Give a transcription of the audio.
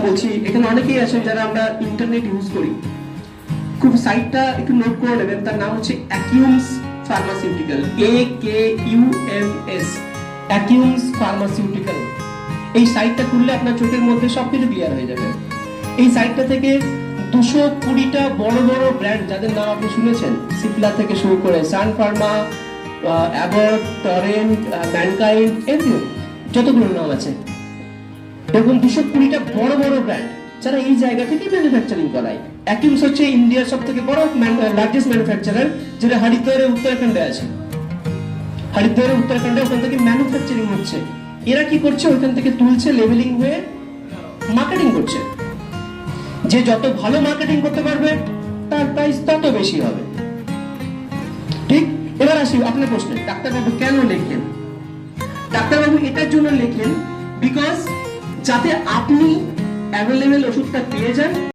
বলছি, এখানে অনেকেই আছেন যারা আমরা ইন্টারনেট ইউজ করি। খুব সাইটটা একটু নোট করে নেবেন, তার নাম হচ্ছে অ্যাকিউমস ফার্মাসিউটিক্যাল, AKUMS, অ্যাকিউমস ফার্মাসিউটিক্যাল। এই সাইটটা খুললে আপনার চোখের মধ্যে সবকিছু ক্লিয়ার হয়ে যাবে। এই সাইটটা থেকে 220টা বড় বড় ব্র্যান্ড যাদের নাম আপনি শুনেছেন, সিপলা থেকে শুরু করে সান ফার্মা, অ্যাবট, টরেন্ট, ম্যানকাইন্ড, এরকম যতগুলো নাম আছে, এরকম 220টা বড় বড় ব্র্যান্ড যারা এই জায়গা থেকে ম্যানুফ্যাকচারিং করায়। অ্যাকিউমস হচ্ছে ইন্ডিয়ার সব থেকে বড় লার্জেস্ট ম্যানুফ্যাকচারার, যেটা হরিদ্বারে উত্তরাখণ্ডে আছে। হরিদ্বারে উত্তরাখণ্ডে ওখান থেকে ম্যানুফ্যাকচারিং হচ্ছে। এরা কি করছে, ওখান থেকে তুলছে, লেভেলিং হয়ে মার্কেটিং করছে। যে যত ভালো মার্কেটিং করতে পারবে তার প্রাইস তত বেশি হবে। ঠিক, এবার আসি আপনার প্রশ্নে, ডাক্তারবাবু কেন লেখেন? ডাক্তারবাবু এটার জন্য লেখেন বিকজ যাতে আপনি অ্যাভেলেবেল ওষুধটা পেয়ে যান,